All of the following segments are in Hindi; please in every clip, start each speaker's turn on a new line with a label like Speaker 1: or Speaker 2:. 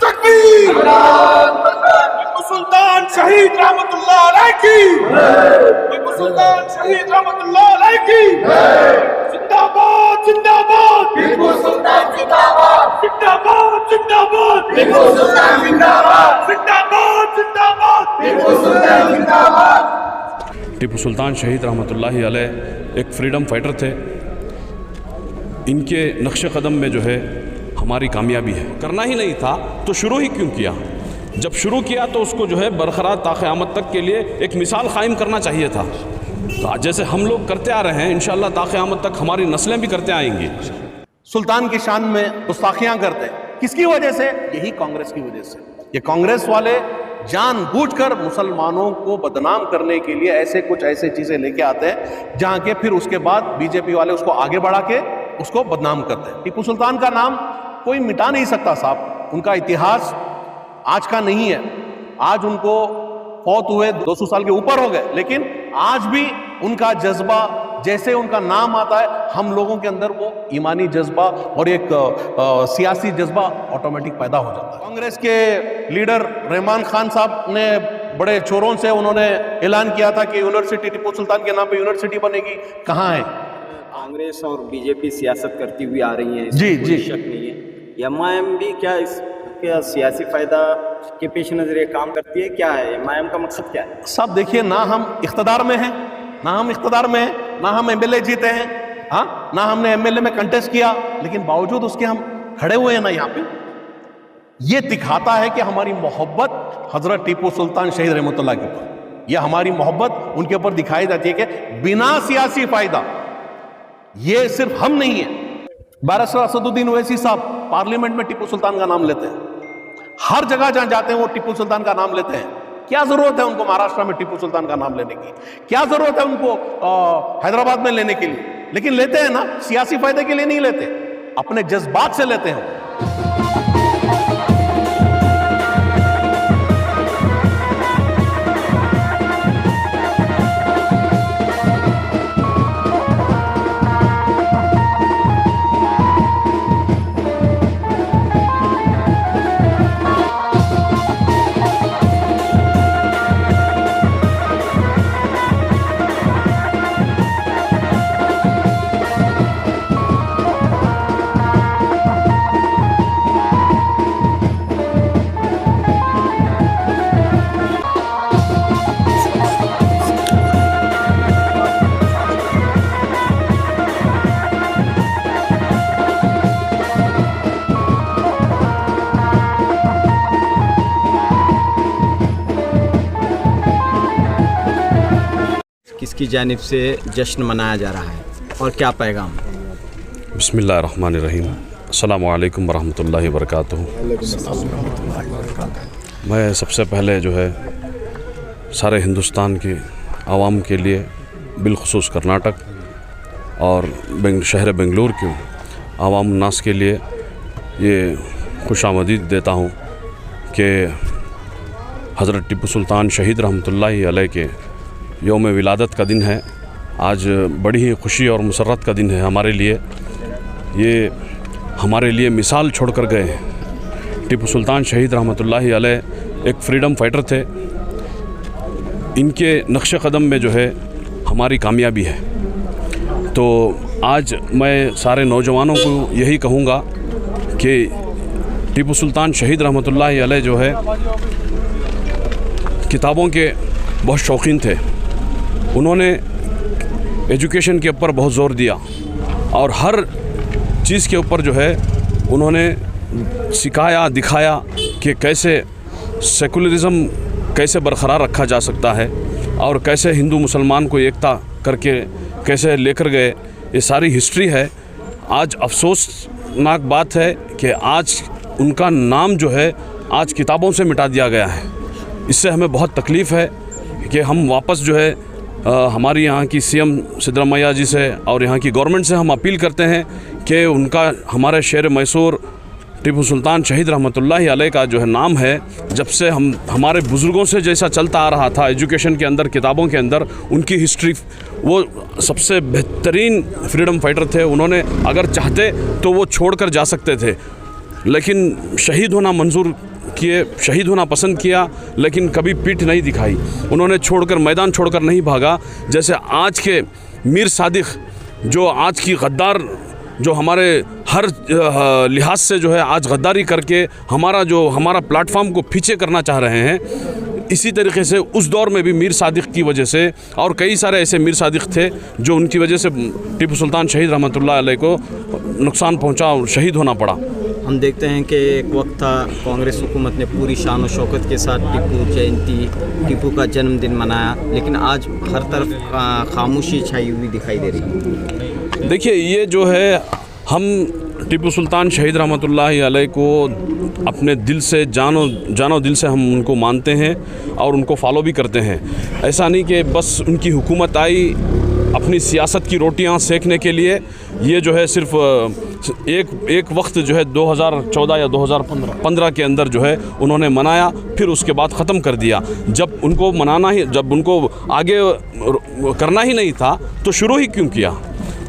Speaker 1: तकबीर, टीपू सुल्तान शहीद रहमतुल्लाह अलैह की, टीपू सुल्तान शहीद रहमतुल्लाह अलैह की, जिंदाबाद जिंदाबाद टीपू सुल्तान जिंदाबाद, जिंदाबाद जिंदाबाद टीपू सुल्तान जिंदाबाद, जिंदाबाद जिंदाबाद टीपू सुल्तान जिंदाबाद।
Speaker 2: टीपू सुल्तान शहीद रहमतुल्लाहि अलैह एक फ्रीडम फाइटर थे। इनके नक्शे कदम में जो है हमारी कामयाबी है। करना ही नहीं था तो शुरू ही क्यों किया? जब शुरू किया तो उसको जो है बरकरार ता क़यामत तक के लिए एक मिसाल कायम करना चाहिए था। तो जैसे हम लोग करते आ रहे हैं, इंशाअल्लाह ता क़यामत तक हमारी नस्लें भी करते आएंगी।
Speaker 3: सुल्तान की शान में गुस्ताखियां करते हैं, किसकी वजह से? यही कांग्रेस की वजह से। ये कांग्रेस वाले जानबूझकर मुसलमानों को बदनाम करने के लिए ऐसे चीजें लेके आते हैं, जहां के फिर उसके बाद बीजेपी वाले उसको आगे बढ़ा के उसको बदनाम करते हैं। टीपू सुल्तान का नाम कोई मिटा नहीं सकता साहब। उनका इतिहास आज का नहीं है। आज उनको फौत हुए 200 साल के ऊपर हो गए, लेकिन आज भी उनका जज्बा, जैसे उनका नाम आता है हम लोगों के अंदर वो ईमानी जज्बा और एक सियासी जज्बा ऑटोमेटिक पैदा हो जाता है। कांग्रेस के लीडर रहमान खान साहब ने बड़े चोरों से उन्होंने ऐलान किया था कि यूनिवर्सिटी टीपू सुल्तान के नाम पे यूनिवर्सिटी बनेगी। कहाँ है?
Speaker 4: कांग्रेस और बीजेपी सियासत करती हुई आ रही है,
Speaker 3: जी जी,
Speaker 4: शक नहीं है। एमआईएम भी क्या इसके सियासी फायदा के पेश नजर ये काम करती है? क्या है एमआईएम का मकसद? क्या है
Speaker 3: साहब? देखिए, ना हम इख्तदार में हैं, ना हम एमएलए जीते हैं, हाँ, ना हमने एमएलए में कंटेस्ट किया, लेकिन बावजूद उसके हम खड़े हुए हैं ना यहाँ पे। ये दिखाता है कि हमारी मोहब्बत हजरत टीपू सुल्तान शहीद रहमतुल्लाह के ऊपर, यह हमारी मोहब्बत उनके ऊपर दिखाई जाती है कि बिना सियासी फायदा। ये सिर्फ हम नहीं है, बैरिस्टर असदुद्दीन ओवैसी साहब पार्लियामेंट में टीपू सुल्तान का नाम लेते हैं। हर जगह जहां जाते हैं वो टीपू सुल्तान का नाम लेते हैं। क्या जरूरत है उनको महाराष्ट्र में टीपू सुल्तान का नाम लेने की? क्या जरूरत है उनको हैदराबाद में लेने के लिए? लेकिन लेते हैं ना, सियासी फायदे के लिए नहीं लेते, अपने जज्बात से लेते हैं।
Speaker 4: किसकी जानिब से जश्न मनाया जा रहा है और क्या पैगाम?
Speaker 2: बिस्मिल्लाहिर्रहमानिर्रहीम। अस्सलामु अलैकुम वरहमतुल्लाहि वबरकातुहू। मैं सबसे पहले जो है सारे हिंदुस्तान के आवाम के लिए, बिलखुसूस कर्नाटक और शहर बेंगलुरु के आवाम नास के लिए ये खुशामदीद देता हूँ कि हज़रत टीपू सुल्तान शहीद रहमतुल्लाहि अलैह के यौम विलादत का दिन है। आज बड़ी ही खुशी और मुसर्रत का दिन है हमारे लिए। ये हमारे लिए मिसाल छोड़कर गए हैं। टीपू सुल्तान शहीद रहमतुल्लाहि अलैह एक फ्रीडम फाइटर थे। इनके नक्शे कदम में जो है हमारी कामयाबी है। तो आज मैं सारे नौजवानों को यही कहूँगा कि टीपू सुल्तान शहीद रहमतुल्लाहि अलैह जो है किताबों के बहुत शौकीन थे। उन्होंने एजुकेशन के ऊपर बहुत ज़ोर दिया और हर चीज़ के ऊपर जो है उन्होंने सिखाया, दिखाया कि कैसे सेकुलरिज़म कैसे बरकरार रखा जा सकता है और कैसे हिंदू मुसलमान को एकता करके कैसे लेकर गए। ये सारी हिस्ट्री है। आज अफसोसनाक बात है कि आज उनका नाम जो है आज किताबों से मिटा दिया गया है। इससे हमें बहुत तकलीफ़ है कि हम वापस जो है हमारी यहाँ की सीएम सिद्धरामैया जी से और यहाँ की गवर्नमेंट से हम अपील करते हैं कि उनका हमारे शहर मैसूर टीपू सुल्तान शहीद रहमतुल्लाहि अलैह का जो है नाम है, जब से हम हमारे बुज़ुर्गों से जैसा चलता आ रहा था एजुकेशन के अंदर, किताबों के अंदर, उनकी हिस्ट्री, वो सबसे बेहतरीन फ्रीडम फाइटर थे। उन्होंने अगर चाहते तो वो छोड़ कर जा सकते थे। लेकिन शहीद होना मंजूर किए, शहीद होना पसंद किया, लेकिन कभी पीठ नहीं दिखाई। उन्होंने छोड़कर, मैदान छोड़कर नहीं भागा। जैसे आज के मीर सादिक, जो आज की गद्दार, जो हमारे हर लिहाज से जो है आज गद्दारी करके हमारा प्लेटफॉर्म को पीछे करना चाह रहे हैं, इसी तरीके से उस दौर में भी मीर सादिक की वजह से और कई सारे ऐसे मीर सादिक थे जो उनकी वजह से टीपू सुल्तान शहीद रहमतुल्लाह अलैह को नुकसान पहुंचा और शहीद होना पड़ा।
Speaker 4: हम देखते हैं कि एक वक्त था कांग्रेस हुकूमत ने पूरी शान और शौकत के साथ टीपू जयंती, टीपू का जन्मदिन मनाया, लेकिन आज हर तरफ खामोशी छाई हुई दिखाई दे रही है।
Speaker 2: देखिए, ये जो है, हम टीपू सुल्तान शहीद रहमतुल्लाह अलैह को अपने दिल से, जानो दिल से हम उनको मानते हैं और उनको फॉलो भी करते हैं। ऐसा नहीं कि बस उनकी हुकूमत आई अपनी सियासत की रोटियां सेकने के लिए। ये जो है सिर्फ एक वक्त जो है 2014 या 2015 के अंदर जो है उन्होंने मनाया, फिर उसके बाद ख़त्म कर दिया। जब उनको आगे करना ही नहीं था तो शुरू ही क्यों किया?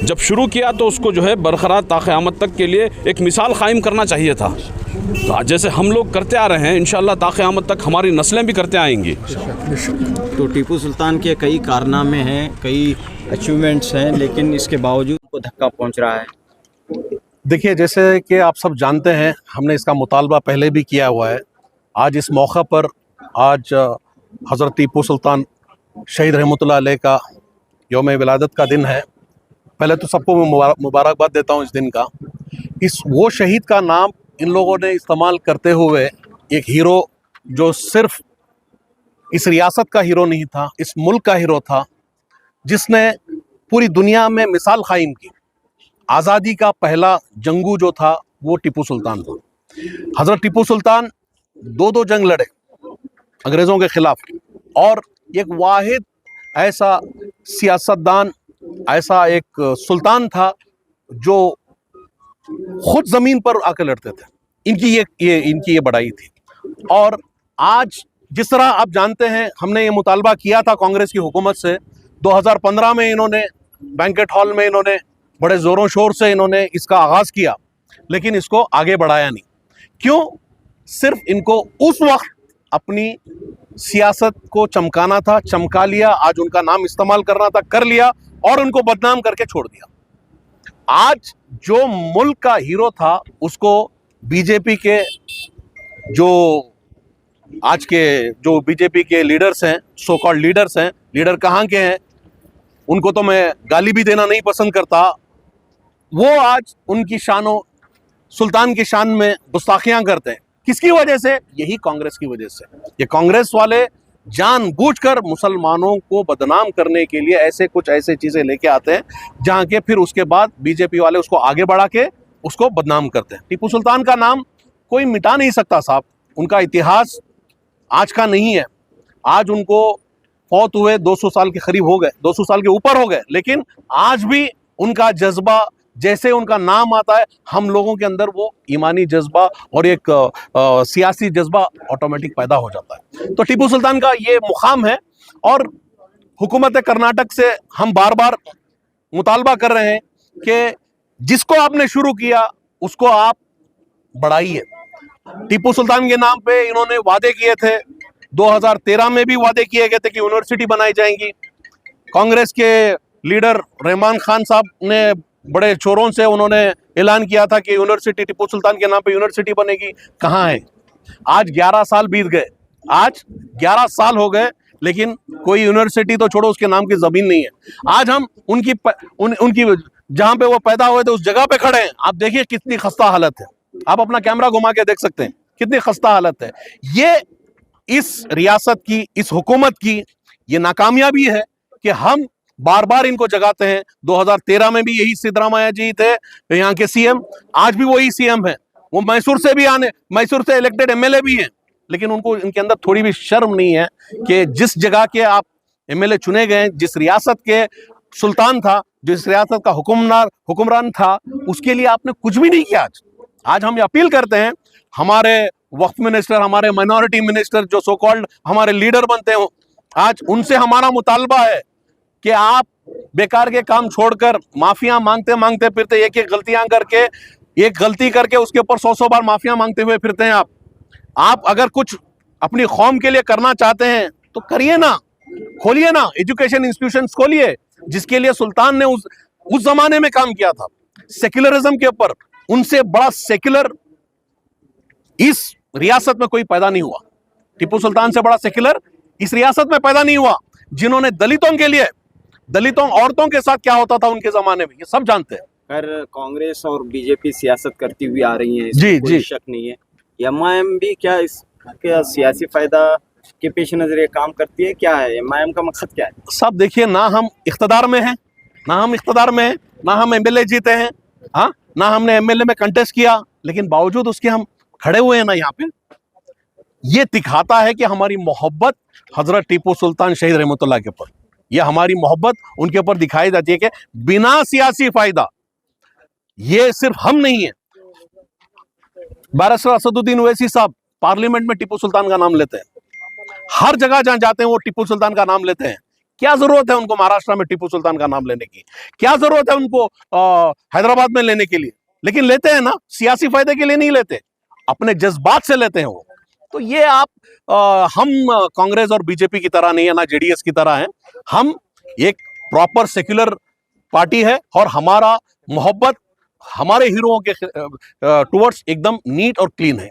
Speaker 2: जब शुरू किया तो उसको जो है बरकरार ता क़यामत तक के लिए एक मिसाल कायम करना चाहिए था। तो जैसे हम लोग करते आ रहे हैं, इंशाअल्लाह ता क़यामत तक हमारी नस्लें भी करते आएंगी।
Speaker 4: तो टीपू सुल्तान के कई कारनामे हैं, कई अचीवमेंट्स हैं, लेकिन इसके बावजूद उनको धक्का पहुंच रहा है।
Speaker 3: देखिए, जैसे कि आप सब जानते हैं, हमने इसका मुतालबा पहले भी किया हुआ है। आज इस मौका पर, आज हज़रत टीपू सुल्तान शहीद रहमतुल्लाह अलैह का यौम विलादत का दिन है। पहले तो सबको मैं मुबारकबाद देता हूँ इस दिन का। वो शहीद का नाम इन लोगों ने इस्तेमाल करते हुए एक हीरो, जो सिर्फ इस रियासत का हीरो नहीं था, इस मुल्क का हीरो था, जिसने पूरी दुनिया में मिसाल कायम की। आज़ादी का पहला जंगू जो था वो टीपू सुल्तान था। हज़रत टीपू सुल्तान दो जंग लड़े अंग्रेज़ों के ख़िलाफ़, और एक वाहिद ऐसा सियासतदान, ऐसा एक सुल्तान था जो खुद ज़मीन पर आकर लड़ते थे। इनकी ये बड़ाई थी। और आज जिस तरह आप जानते हैं, हमने ये मुतालबा किया था कांग्रेस की हुकूमत से। 2015 में इन्होंने बैंकेट हॉल में इन्होंने बड़े ज़ोरों शोर से इन्होंने इसका आगाज़ किया, लेकिन इसको आगे बढ़ाया नहीं। क्यों? सिर्फ इनको उस वक्त अपनी सियासत को चमकाना था, चमका लिया। आज उनका नाम इस्तेमाल करना था, कर लिया, और उनको बदनाम करके छोड़ दिया। आज जो मुल्क का हीरो था, उसको बीजेपी के जो बीजेपी के लीडर्स हैं, सो कॉल्ड लीडर्स हैं, लीडर कहाँ के हैं, उनको तो मैं गाली भी देना नहीं पसंद करता, वो आज उनकी शानो सुल्तान की शान में गुस्ताखियां करते हैं। किसकी वजह से? यही कांग्रेस की वजह से। ये कांग्रेस वाले जानबूझकर मुसलमानों को बदनाम करने के लिए ऐसे चीज़ें लेके आते हैं, जहाँ के फिर उसके बाद बीजेपी वाले उसको आगे बढ़ा के उसको बदनाम करते हैं। टीपू सुल्तान का नाम कोई मिटा नहीं सकता साहब। उनका इतिहास आज का नहीं है। आज उनको फौत हुए 200 साल के करीब हो गए, 200 साल के ऊपर हो गए, लेकिन आज भी उनका जज्बा, जैसे उनका नाम आता है, हम लोगों के अंदर वो ईमानी जज्बा और एक सियासी जज्बा ऑटोमेटिक पैदा हो जाता है। तो टीपू सुल्तान का ये मुकाम है, और हुकूमत कर्नाटक से हम बार बार मुतालबा कर रहे हैं कि जिसको आपने शुरू किया उसको आप बढ़ाइए। टीपू सुल्तान के नाम पे इन्होंने वादे किए थे, 2013 में भी वादे किए गए थे कि यूनिवर्सिटी बनाई जाएंगी। कांग्रेस के लीडर रहमान खान साहब ने बड़े शोरों से उन्होंने ऐलान किया था कि यूनिवर्सिटी टीपू सुल्तान के नाम पे यूनिवर्सिटी बनेगी। कहाँ है? आज 11 साल बीत गए, आज 11 साल हो गए, लेकिन कोई यूनिवर्सिटी तो छोड़ो, उसके नाम की जमीन नहीं है। आज हम उनकी जहां पे वो पैदा हुए थे उस जगह पे खड़े हैं। आप देखिए कितनी खस्ता हालत है। आप अपना कैमरा घुमा के देख सकते हैं कितनी खस्ता हालत है। ये इस रियासत की, इस हुकूमत की ये नाकामयाबी है कि हम बार बार इनको जगाते हैं। 2013 में भी यही सिद्धरामैया जी थे यहाँ के सीएम, आज भी वही सीएम है। वो मैसूर से इलेक्टेड एमएलए भी हैं, लेकिन उनको इनके अंदर थोड़ी भी शर्म नहीं है कि जिस जगह के आप एमएलए चुने गए, जिस रियासत के सुल्तान था, जिस रियासत का हुक्मरान था, उसके लिए आपने कुछ भी नहीं किया। आज हम ये अपील करते हैं, हमारे वक्फ मिनिस्टर, हमारे माइनॉरिटी मिनिस्टर जो सो कॉल्ड हमारे लीडर बनते हो, आज उनसे हमारा मुतालबा है कि आप बेकार के काम छोड़कर माफिया मांगते फिरते, एक गलतियां करके एक गलती करके उसके ऊपर 100 बार माफिया मांगते हुए फिरते हैं आप अगर कुछ अपनी कौम के लिए करना चाहते हैं तो करिए ना, खोलिए ना एजुकेशन इंस्टीट्यूशंस खोलिए, जिसके लिए सुल्तान ने उस जमाने में काम किया था सेक्युलरिज्म के ऊपर। उनसे बड़ा सेक्युलर इस रियासत में कोई पैदा नहीं हुआ। टीपू सुल्तान से बड़ा सेक्युलर इस रियासत में पैदा नहीं हुआ, जिन्होंने दलितों के लिए, दलितों औरतों के साथ क्या होता था उनके जमाने में, ये सब जानते हैं।
Speaker 4: खैर कांग्रेस और बीजेपी सियासत करती हुई आ रही है,
Speaker 3: जी,
Speaker 4: कोई
Speaker 3: जी।
Speaker 4: शक नहीं है। एमआईएम भी क्या इसके सियासी फायदा के पेश नजर ये काम करती है? क्या है एमआईएम का मकसद, क्या है?
Speaker 3: सब देखिए, ना हम इख्तदार में हैं, ना हम एमएलए जीते हैं, हाँ, ना हमने एमएलए में कंटेस्ट किया, लेकिन बावजूद उसके हम खड़े हुए हैं ना यहाँ पे। ये दिखाता है कि हमारी मोहब्बत हजरत टीपू सुल्तान शहीद रहमतुल्लाह के ऊपर, ये हमारी मोहब्बत उनके ऊपर दिखाई जाती है कि बिना सियासी फायदा, ये सिर्फ हम नहीं है, बैरिस्टर असदुद्दीन ओवैसी साहब पार्लियामेंट में टीपू सुल्तान का नाम लेते हैं, हर जगह जहां जाते हैं वो टीपू सुल्तान का नाम लेते हैं। क्या जरूरत है उनको महाराष्ट्र में टीपू सुल्तान का नाम लेने की? क्या जरूरत है उनको हैदराबाद में लेने के लिए? लेकिन लेते हैं ना, सियासी फायदे के लिए नहीं लेते, अपने जज्बात से लेते हैं वो। तो ये हम कांग्रेस और बीजेपी की तरह नहीं है, ना जेडीएस की तरह है। हम एक प्रॉपर सेक्युलर पार्टी है और हमारा मोहब्बत हमारे हीरोओं के टुवर्ड्स एकदम नीट और क्लीन है।